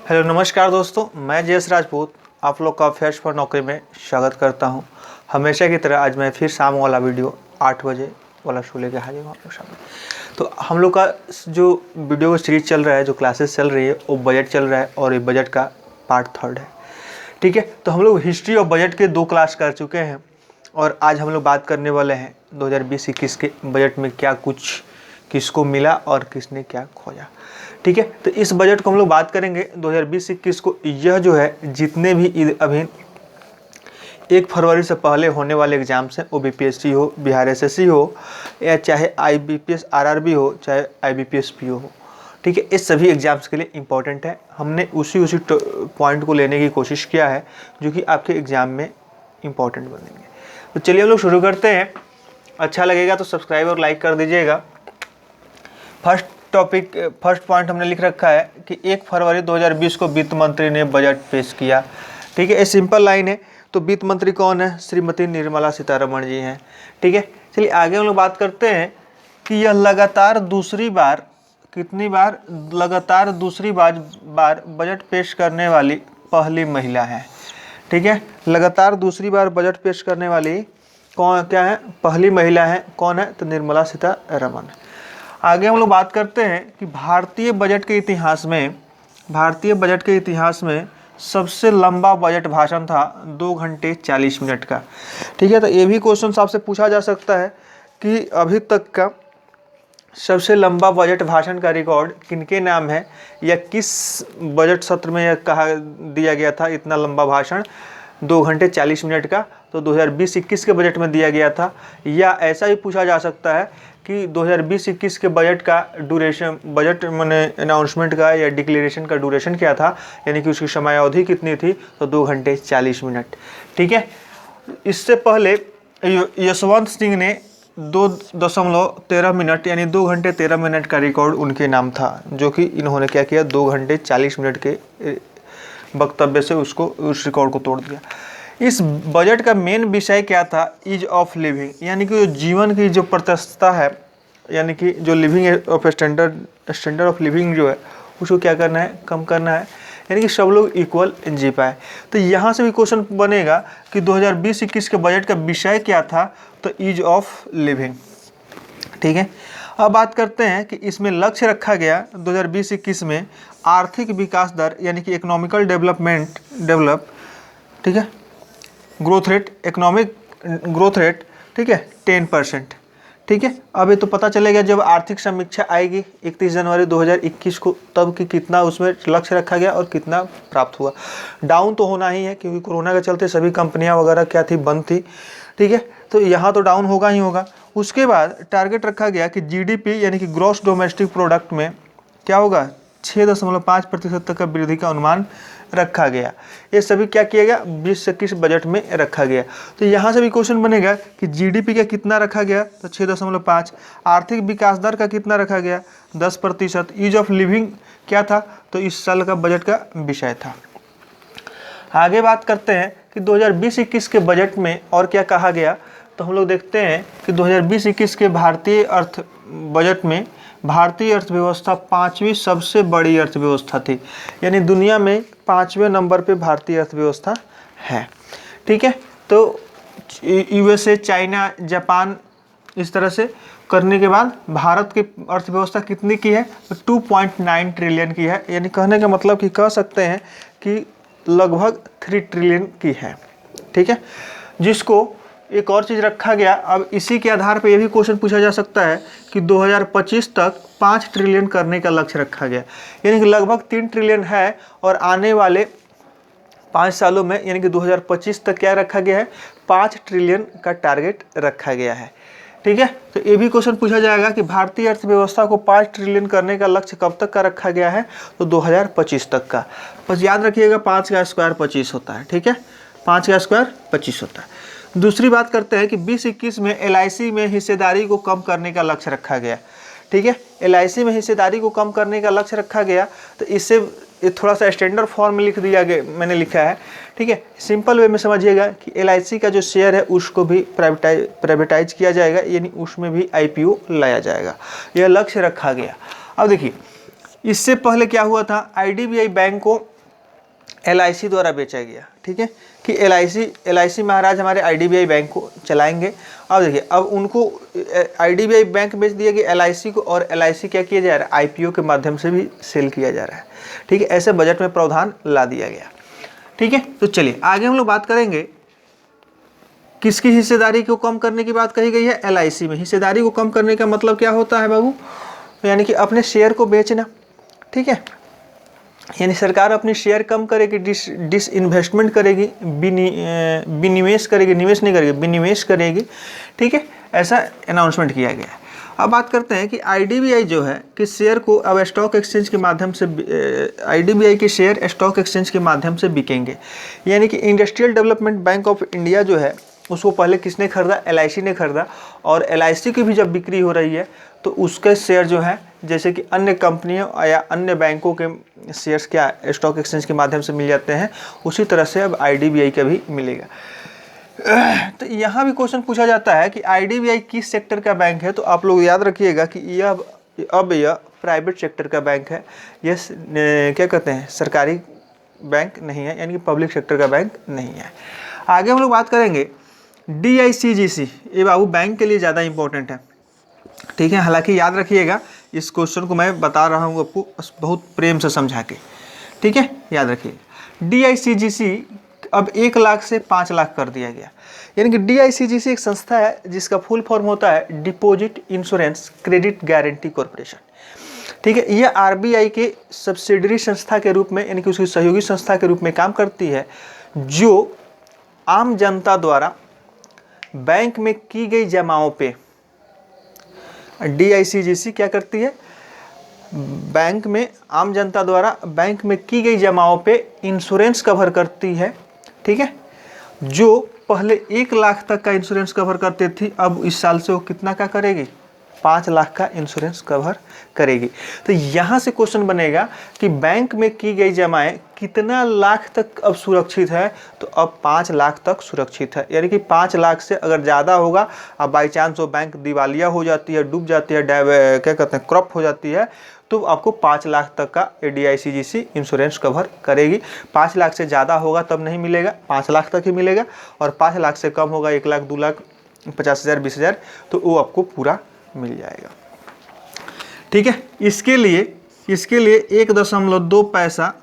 Hello नमस्कार दोस्तों, मैं जयेश राजपूत आप लोग का फेस्ट फॉर नौकरी में स्वागत करता हूं। हमेशा की तरह आज मैं फिर शाम वाला वीडियो 8 बजे वाला शो लेके हाजिर हूँ आप लोग सामने। तो हम लोग का जो वीडियो सीरीज चल रहा है, जो क्लासेस चल रही है, वो बजट चल रहा है और ये बजट का पार्ट 3 है। ठीक है, तो हम लोग हिस्ट्री और बजट के 2 क्लास कर चुके हैं और आज हम लोग बात करने वाले हैं 2020-21 के बजट में क्या कुछ किसको मिला और किसने क्या खोया। ठीक है, तो इस बजट को हम लोग बात करेंगे 2020-21 को। यह जो है जितने भी अभी 1 फरवरी से पहले होने वाले एग्जाम्स हैं, वो बीपीएससी हो, बिहार एसएससी हो, या चाहे आईबीपीएस आरआरबी हो, चाहे आईबीपीएस पीओ हो। ठीक है, इस सभी एग्जाम्स के लिए इम्पोर्टेंट है। हमने उसी पॉइंट को लेने की कोशिश किया है जो कि आपके एग्जाम में इम्पोर्टेंट बनेंगे। तो चलिए हम लोग शुरू करते हैं। अच्छा लगेगा तो सब्सक्राइब और लाइक कर दीजिएगा। फर्स्ट पॉइंट हमने लिख रखा है कि 1 फरवरी 2020 को वित्त मंत्री ने बजट पेश किया। ठीक है, ये सिंपल लाइन है। तो वित्त मंत्री कौन है? श्रीमती निर्मला सीतारमण जी हैं। ठीक है, चलिए आगे हम लोग बात करते हैं कि यह लगातार दूसरी बार बजट पेश करने वाली पहली महिला है। ठीक है, लगातार दूसरी बार बजट पेश करने वाली क्या है? पहली महिला है। कौन है? तो निर्मला सीतारमण। आगे हम लोग बात करते हैं कि भारतीय बजट के इतिहास में सबसे लंबा बजट भाषण था 2 घंटे 40 मिनट का। ठीक है, तो ये भी क्वेश्चन आपसे पूछा जा सकता है कि अभी तक का सबसे लंबा बजट भाषण का रिकॉर्ड किनके नाम है, या किस बजट सत्र में यह कहा दिया गया था इतना लंबा भाषण 2 घंटे 40 मिनट का। तो 2020-21 के बजट में दिया गया था। या ऐसा ही पूछा जा सकता है कि 2020-21 के बजट का ड्यूरेशन, बजट मैंने अनाउंसमेंट का या डिक्लेरेशन का ड्यूरेशन क्या था, यानी कि उसकी समयावधि कितनी थी, तो 2 घंटे 40 मिनट। ठीक है, इससे पहले यशवंत सिंह ने 2.13 मिनट यानी 2 घंटे 13 मिनट का रिकॉर्ड उनके नाम था, जो कि इन्होंने क्या किया, 2 घंटे 40 मिनट के वक्तव्य से उस रिकॉर्ड को तोड़ दिया। इस बजट का मेन विषय क्या था? ईज ऑफ लिविंग, यानी कि जो जीवन की जो प्रतिष्ठा है, यानी कि जो living of standard of living जो है उसको क्या करना है? कम करना है, यानी कि सब लोग इक्वल जी पाए। तो यहाँ से भी क्वेश्चन बनेगा कि 2020-21 के बजट का विषय क्या था, तो ईज ऑफ लिविंग। ठीक है, अब बात करते हैं कि इसमें लक्ष्य रखा गया 2020-21 में आर्थिक विकास दर, यानी कि इकोनॉमिकल डेवलप, ठीक है, इकोनॉमिक ग्रोथ रेट, ठीक है, 10%। ठीक है, अब ये तो पता चलेगा जब आर्थिक समीक्षा आएगी 31 जनवरी 2021 को, तब कि कितना उसमें लक्ष्य रखा गया और कितना प्राप्त हुआ। डाउन तो होना ही है, क्योंकि कोरोना के चलते सभी कंपनियां वगैरह क्या थी, बंद थी। ठीक है, तो यहाँ तो डाउन होगा ही होगा। उसके बाद टारगेट रखा गया कि जीडीपी यानी कि ग्रॉस डोमेस्टिक प्रोडक्ट में क्या होगा, 6.5% तक का वृद्धि का अनुमान रखा गया। ये सभी क्या किया गया, 20-21 बजट में रखा गया। तो यहाँ से भी क्वेश्चन बनेगा कि जीडीपी का कितना रखा गया, तो 6.5। आर्थिक विकास दर का कितना रखा गया, 10%। ईज ऑफ लिविंग क्या था, तो इस साल का बजट का विषय था। आगे बात करते हैं कि 2020-21 के बजट में और क्या कहा गया। तो हम लोग देखते हैं कि 2020-21 के बजट में भारतीय अर्थव्यवस्था 5वीं सबसे बड़ी अर्थव्यवस्था थी, यानी दुनिया में 5वें नंबर पे भारतीय अर्थव्यवस्था है। ठीक है, तो यूएसए, चाइना, जापान, इस तरह से करने के बाद भारत की अर्थव्यवस्था कितनी की है, तो 2.9 ट्रिलियन की है। यानी कहने का मतलब कि कह सकते हैं कि लगभग 3 ट्रिलियन की है। ठीक है, जिसको एक और चीज़ रखा गया। अब इसी के आधार पर यह भी क्वेश्चन पूछा जा सकता है कि 2025 तक 5 ट्रिलियन करने का लक्ष्य रखा गया, यानी कि लगभग 3 ट्रिलियन है, और आने वाले 5 सालों में यानी कि 2025 तक क्या रखा गया है, 5 ट्रिलियन का टारगेट रखा गया है। ठीक है, तो ये भी क्वेश्चन पूछा जाएगा कि भारतीय अर्थव्यवस्था को 5 ट्रिलियन करने का लक्ष्य कब तक का रखा गया है, तो 2025 तक का। बस याद रखिएगा 5 का स्क्वायर 25 होता है। ठीक है, 5 का स्क्वायर 25 होता है। दूसरी बात करते हैं कि 20-21 में एलआईसी में हिस्सेदारी को कम करने का लक्ष्य रखा गया। ठीक है, एलआईसी में हिस्सेदारी को कम करने का लक्ष्य रखा गया। तो इससे थोड़ा सा स्टैंडर्ड फॉर्म में लिख दिया गया, मैंने लिखा है। ठीक है, सिंपल वे में समझिएगा कि एलआईसी का जो शेयर है उसको भी प्राइवेटाइज किया जाएगा, यानी उसमें भी आईपीओ लाया जाएगा। यह लक्ष्य रखा गया। अब देखिए, इससे पहले क्या हुआ था, आईडीबीआई बैंक को LIC द्वारा बेचा गया। ठीक है कि LIC महाराज हमारे IDBI बैंक को चलाएंगे। अब देखिए, अब उनको IDBI बैंक बेच दिया गया LIC को, और LIC क्या किया जा रहा है, IPO के माध्यम से भी सेल किया जा रहा है। ठीक है, ऐसे बजट में प्रावधान ला दिया गया। ठीक है, तो चलिए आगे हम लोग बात करेंगे किसकी हिस्सेदारी को कम करने की बात कही गई है, LIC में। हिस्सेदारी को कम करने का मतलब क्या होता है बाबू, यानी कि अपने शेयर को बेचना। ठीक है, यानी सरकार अपनी शेयर कम करेगी, डिसइन्वेस्टमेंट करेगी, विनिवेश करेगी, निवेश नहीं करेगी, विनिवेश करेगी। ठीक है, ऐसा अनाउंसमेंट किया गया है। अब बात करते हैं कि IDBI जो है कि शेयर को अब स्टॉक एक्सचेंज के माध्यम से IDBI के शेयर स्टॉक एक्सचेंज के माध्यम से बिकेंगे। यानी कि industrial development bank of India जो है उसको पहले किसने खरीदा, LIC ने खरीदा, और LIC की भी जब बिक्री हो रही है तो उसके शेयर जो है जैसे कि अन्य कंपनियों या अन्य बैंकों के शेयर्स क्या स्टॉक एक्सचेंज के माध्यम से मिल जाते हैं, उसी तरह से अब IDBI का भी मिलेगा। तो यहाँ भी क्वेश्चन पूछा जाता है कि IDBI किस सेक्टर का बैंक है, तो आप लोग याद रखिएगा कि यह प्राइवेट सेक्टर का बैंक है। यह क्या कहते हैं, सरकारी बैंक नहीं है, यानी कि पब्लिक सेक्टर का बैंक नहीं है। आगे हम लोग बात करेंगे DICGC। ये बाबू बैंक के लिए ज़्यादा इंपॉर्टेंट है। ठीक है, हालांकि याद रखिएगा इस क्वेश्चन को मैं बता रहा हूँ आपको बहुत प्रेम से समझा के। ठीक है, याद रखिएगा DICGC अब 1 लाख से 5 लाख कर दिया गया। यानी कि DICGC एक संस्था है जिसका फुल फॉर्म होता है deposit insurance credit guarantee corporation. ठीक है, यह RBI के सब्सिडरी संस्था के रूप में, यानी कि उसकी सहयोगी संस्था के रूप में काम करती है, जो आम जनता द्वारा बैंक में की गई जमाओं पे DICGC क्या करती है, बैंक में आम जनता द्वारा बैंक में की गई जमाओं पे इंश्योरेंस कवर करती है। ठीक है, जो पहले 1 लाख तक का इंश्योरेंस कवर करती थी, अब इस साल से वो कितना का करेगी, 5 लाख का इंश्योरेंस कवर करेगी। तो यहाँ से क्वेश्चन बनेगा कि बैंक में की गई जमाएं कितना लाख तक अब सुरक्षित है, तो अब 5 लाख तक सुरक्षित है। यानी कि 5 लाख से अगर ज़्यादा होगा, अब बाई चांस वो बैंक दिवालिया हो जाती है, डूब जाती है, क्या कहते हैं, क्रॉप हो जाती है, तो आपको 5 लाख तक का DICGC इंश्योरेंस कवर करेगी। 5 लाख से ज़्यादा होगा तब नहीं मिलेगा, 5 लाख तक ही मिलेगा, और 5 लाख से कम होगा 1 लाख 2 लाख 50,000 20,000, तो वो आपको पूरा मिल जाएगा। ठीक है, इसके लिए 1.2 पैसा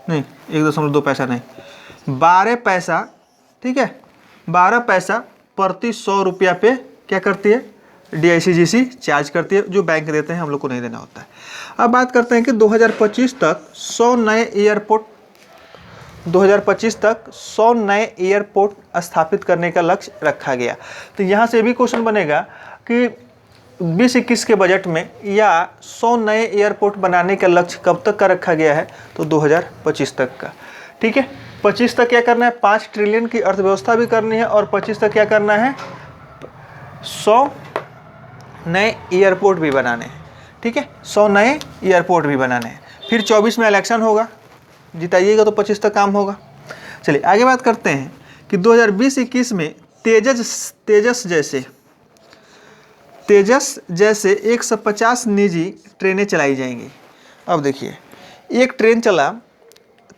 नहीं, 1.2 पैसा नहीं, 12 पैसा। ठीक है, 12 पैसा प्रति 100 रुपया पे क्या करती है, DICGC चार्ज करती है, जो बैंक देते हैं, हम लोग को नहीं देना होता है। अब बात करते हैं कि 2025 तक 100 नए एयरपोर्ट स्थापित करने का लक्ष्य रखा गया। तो यहाँ से भी क्वेश्चन बनेगा कि 2021 के बजट में या 100 नए एयरपोर्ट बनाने का लक्ष्य कब तक का रखा गया है, तो 2025 तक का। ठीक है, 25 तक क्या करना है, 5 ट्रिलियन की अर्थव्यवस्था भी करनी है, और 25 तक क्या करना है, 100 नए एयरपोर्ट भी बनाने हैं। ठीक है, 100 नए एयरपोर्ट भी बनाने हैं। फिर 24 में इलेक्शन होगा, जिताइएगा तो 25 तक काम होगा। चलिए आगे बात करते हैं कि 2020-21 में तेजस जैसे 150 निजी ट्रेनें चलाई जाएंगी। अब देखिए, एक ट्रेन चला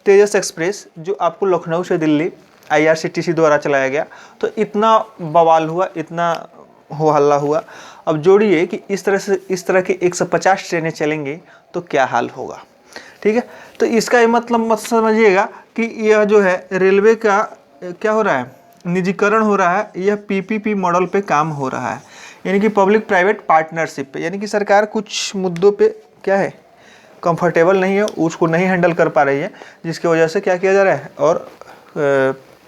तेजस एक्सप्रेस, जो आपको लखनऊ से दिल्ली IRCTC द्वारा चलाया गया, तो इतना बवाल हुआ, इतना हो हल्ला हुआ। अब जोड़िए कि इस तरह के 150 ट्रेनें चलेंगी तो क्या हाल होगा। ठीक है, तो इसका ये मतलब मत समझिएगा कि यह जो है रेलवे का क्या हो रहा है, निजीकरण हो रहा है, यह PPP मॉडल पे काम हो रहा है, यानी कि पब्लिक प्राइवेट पार्टनरशिप पे। यानी कि सरकार कुछ मुद्दों पे क्या है, कंफर्टेबल नहीं है, उसको नहीं हैंडल कर पा रही है, जिसकी वजह से क्या किया जा रहा है, और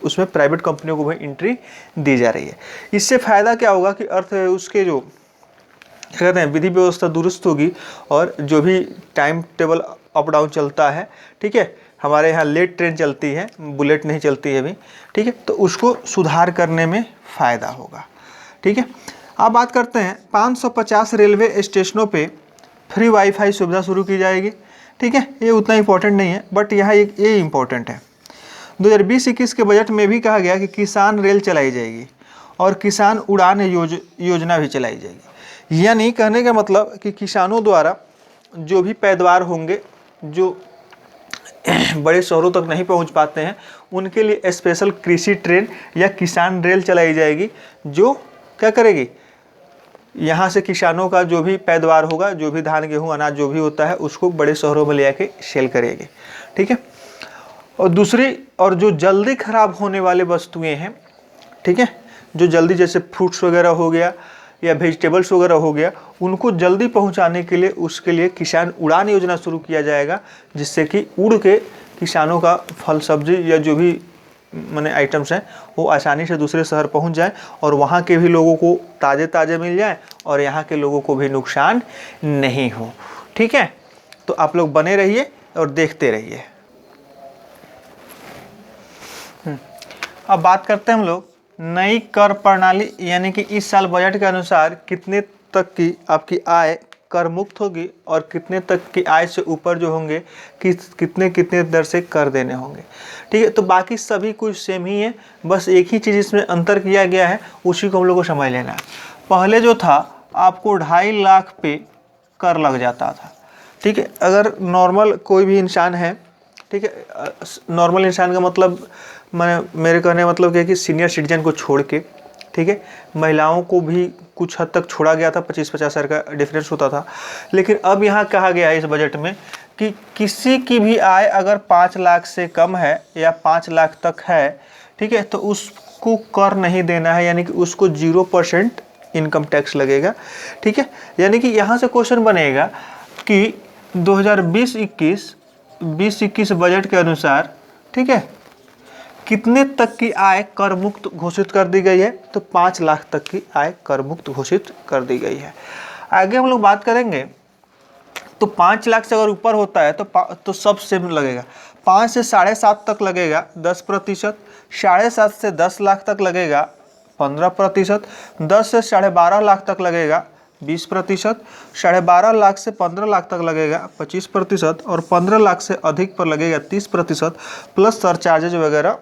उसमें प्राइवेट कंपनियों को भी एंट्री दी जा रही है। इससे फ़ायदा क्या होगा कि उसके जो क्या कहते हैं, विधि व्यवस्था दुरुस्त होगी, और जो भी टाइम टेबल अप डाउन चलता है, ठीक है, हमारे यहाँ लेट ट्रेन चलती है, बुलेट नहीं चलती है अभी, ठीक है, तो उसको सुधार करने में फ़ायदा होगा। ठीक है, अब बात करते हैं 550 रेलवे स्टेशनों पे फ्री वाईफाई सुविधा शुरू की जाएगी। ठीक है, ये उतना इम्पोर्टेंट नहीं है, बट यहाँ ये इम्पोर्टेंट है। 2020-21 के बजट में भी कहा गया कि किसान रेल चलाई जाएगी और किसान उड़ान योजना भी चलाई जाएगी। यानी कहने का मतलब कि किसानों द्वारा जो भी पैदावार होंगे, जो बड़े शहरों तक नहीं पहुंच पाते हैं, उनके लिए स्पेशल कृषि ट्रेन या किसान रेल चलाई जाएगी, जो क्या करेगी, यहाँ से किसानों का जो भी पैदावार होगा, जो भी धान गेहूँ अनाज जो भी होता है, उसको बड़े शहरों में ले आके सेल करेगी। ठीक है। और दूसरी, और जो जल्दी खराब होने वाले वस्तुएं हैं, ठीक है, जो जल्दी, जैसे फ्रूट्स वगैरह हो गया या वेजिटेबल्स वगैरह हो गया, उनको जल्दी पहुंचाने के लिए, उसके लिए किसान उड़ान योजना शुरू किया जाएगा, जिससे कि उड़ के किसानों का फल सब्जी या जो भी माने आइटम्स हैं वो आसानी से दूसरे शहर पहुंच जाए और वहाँ के भी लोगों को ताज़े ताज़े मिल जाए और यहाँ के लोगों को भी नुकसान नहीं हो। ठीक है, तो आप लोग बने रहिए और देखते रहिए। अब बात करते हैं हम लोग नई कर प्रणाली, यानी कि इस साल बजट के अनुसार कितने तक की आपकी आय कर मुक्त होगी और कितने तक की आय से ऊपर जो होंगे कितने दर से कर देने होंगे। ठीक है, तो बाकी सभी कुछ सेम ही है, बस एक ही चीज़ इसमें अंतर किया गया है, उसी को हम लोग को समझ लेना है। पहले जो था आपको 2.5 लाख पे कर लग जाता था। ठीक है, अगर नॉर्मल कोई भी इंसान है, ठीक है, नॉर्मल इंसान का मतलब मेरे कहने का मतलब क्या है कि सीनियर सिटीजन को छोड़ के, ठीक है, महिलाओं को भी कुछ हद तक छोड़ा गया था, 25-50 हज़ार का डिफरेंस होता था। लेकिन अब यहाँ कहा गया है इस बजट में कि किसी की भी आय अगर 5 लाख से कम है या 5 लाख तक है, ठीक है, तो उसको कर नहीं देना है, यानी कि उसको 0% इनकम टैक्स लगेगा। ठीक है, यानी कि यहाँ से क्वेश्चन बनेगा कि 2020-21 बजट के अनुसार, ठीक है, कितने तक की आय कर मुक्त घोषित कर दी गई है, तो 5 लाख तक की आय कर मुक्त घोषित कर दी गई है। आगे हम लोग बात करेंगे, तो 5 लाख से अगर ऊपर होता है तो सब सेम लगेगा। 5 से 7.5 तक लगेगा 10%, 7.5 से 10 लाख तक लगेगा 15%, 10 से 12.5 लाख तक लगेगा 20%, 12.5 लाख से 15 लाख तक लगेगा 25% और 15 लाख से अधिक पर लगेगा 30%, प्लस सरचार्जेज वगैरह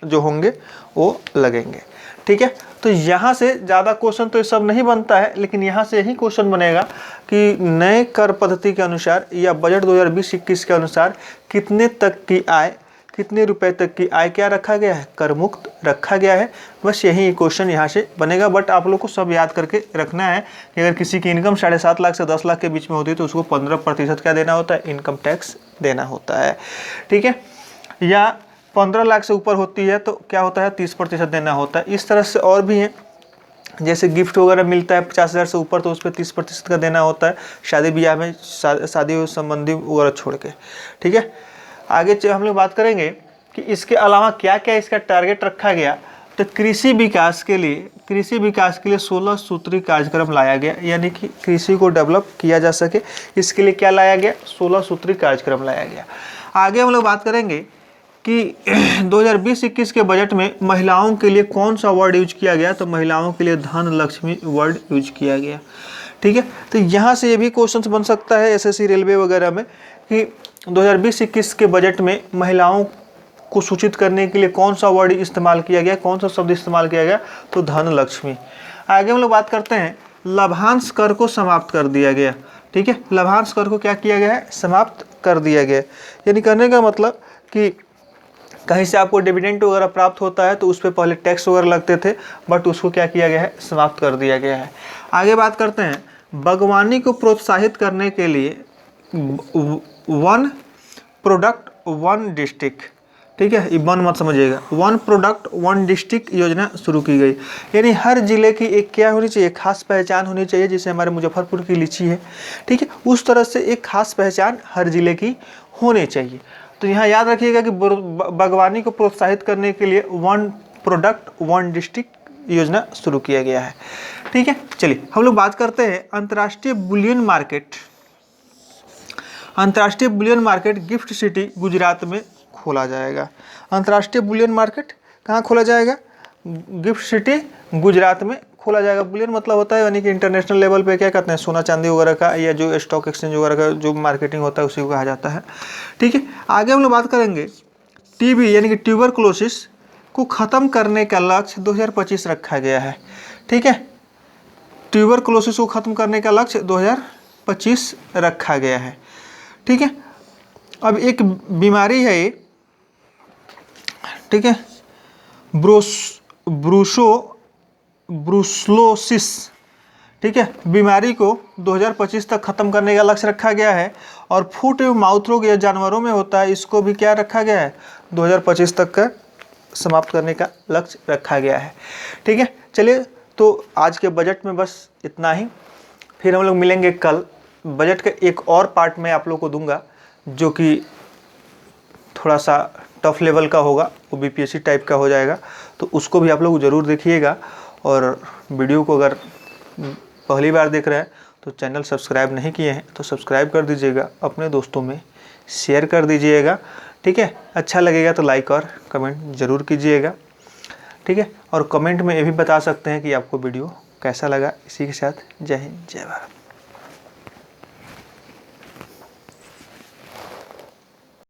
जो होंगे वो लगेंगे। ठीक है, तो यहाँ से ज़्यादा क्वेश्चन तो ये सब नहीं बनता है, लेकिन यहाँ से यही क्वेश्चन बनेगा कि नए कर पद्धति के अनुसार या बजट 2020-21 के अनुसार कितने तक की आय, कितने रुपए तक की आय क्या रखा गया है, कर मुक्त रखा गया है। बस यही क्वेश्चन यहाँ से बनेगा। बट आप लोग को सब याद करके रखना है कि अगर किसी की इनकम 7.5 लाख से 10 लाख के बीच में होती है तो उसको 15% क्या देना होता है, इनकम टैक्स देना होता है। ठीक है, या 15 लाख से ऊपर होती है तो क्या होता है, 30% देना होता है। इस तरह से और भी हैं, जैसे गिफ्ट वगैरह मिलता है 50,000 से ऊपर तो उस पर 30% का देना होता है, शादी ब्याह में, शादी संबंधी वगैरह छोड़ के। ठीक है, आगे हम लोग बात करेंगे कि इसके अलावा क्या क्या इसका टारगेट रखा गया। तो कृषि विकास के लिए 16 सूत्री कार्यक्रम लाया गया, यानी कि कृषि को डेवलप किया जा सके, इसके लिए क्या लाया गया, 16 सूत्री कार्यक्रम लाया गया। आगे हम लोग बात करेंगे कि 2020-21 के बजट में महिलाओं के लिए कौन सा वर्ड यूज किया गया, तो महिलाओं के लिए धन लक्ष्मी वर्ड यूज किया गया। ठीक है, तो यहाँ से ये भी क्वेश्चन बन सकता है एसएससी रेलवे वगैरह में कि 2020-21 के बजट में महिलाओं को सूचित करने के लिए कौन सा वर्ड इस्तेमाल किया गया, कौन सा शब्द इस्तेमाल किया गया, तो धन लक्ष्मी। आगे हम लोग बात करते हैं, लाभांश कर को समाप्त कर दिया गया। ठीक है, लाभांश कर को क्या किया गया है, समाप्त कर दिया गया। यानी कहने का मतलब कि कहीं से आपको डिविडेंड वगैरह प्राप्त होता है तो उस पर पहले टैक्स वगैरह लगते थे, बट उसको क्या किया गया है, समाप्त कर दिया गया है। आगे बात करते हैं, बागवानी को प्रोत्साहित करने के लिए 1 प्रोडक्ट 1 डिस्ट्रिक्ट, ठीक है, ये 1 मत समझिएगा, 1 प्रोडक्ट 1 डिस्ट्रिक्ट योजना शुरू की गई। यानी हर जिले की एक क्या होनी चाहिए, खास पहचान होनी चाहिए। जैसे हमारे मुजफ्फरपुर की लीची है, ठीक है, उस तरह से एक खास पहचान हर जिले की होनी चाहिए। तो यहाँ याद रखिएगा कि बागवानी को प्रोत्साहित करने के लिए 1 प्रोडक्ट 1 डिस्ट्रिक्ट योजना शुरू किया गया है। ठीक है, चलिए हम लोग बात करते हैं अंतर्राष्ट्रीय बुलियन मार्केट। अंतर्राष्ट्रीय Boolean market gift city Gujarat में खोला जाएगा। अंतर्राष्ट्रीय बुलियन मार्केट कहाँ खोला जाएगा, गिफ्ट सिटी गुजरात में खोला जाएगा। बुलियन मतलब होता है यानी कि इंटरनेशनल लेवल पे क्या कहते हैं, सोना चांदी वगैरह का या जो स्टॉक एक्सचेंज वगैरह का जो मार्केटिंग होता है उसी को कहा जाता है। ठीक है, आगे हम लोग बात करेंगे टीबी यानी कि ट्यूबरकुलोसिस को ख़त्म करने का लक्ष्य 2025 रखा गया है। ठीक है, ट्यूबरकुलोसिस को ख़त्म करने का लक्ष्य 2025 रखा गया है। ठीक है, अब एक बीमारी है ये, ठीक है, ब्रुसलोसिस, ठीक है। बीमारी को 2025 तक खत्म करने का लक्ष्य रखा गया है। और फुट एवं माउथ रोग यह जानवरों में होता है, इसको भी क्या रखा गया है, 2025 तक का समाप्त करने का लक्ष्य रखा गया है, ठीक है। चलिए, तो आज के बजट में बस इतना ही। फिर हम लोग मिलेंगे कल। बजट का एक और पार्ट मैं आप लोग को दूंगा जो कि थोड़ा सा टफ लेवल का होगा, वो बीपीएससी टाइप का हो जाएगा, तो उसको भी आप लोग ज़रूर देखिएगा। और वीडियो को अगर पहली बार देख रहे हैं तो चैनल सब्सक्राइब नहीं किए हैं तो सब्सक्राइब कर दीजिएगा, अपने दोस्तों में शेयर कर दीजिएगा, ठीक है। अच्छा लगेगा तो लाइक और कमेंट ज़रूर कीजिएगा, ठीक है। और कमेंट में ये भी बता सकते हैं कि आपको वीडियो कैसा लगा। इसी के साथ जय हिंद, जय भारत।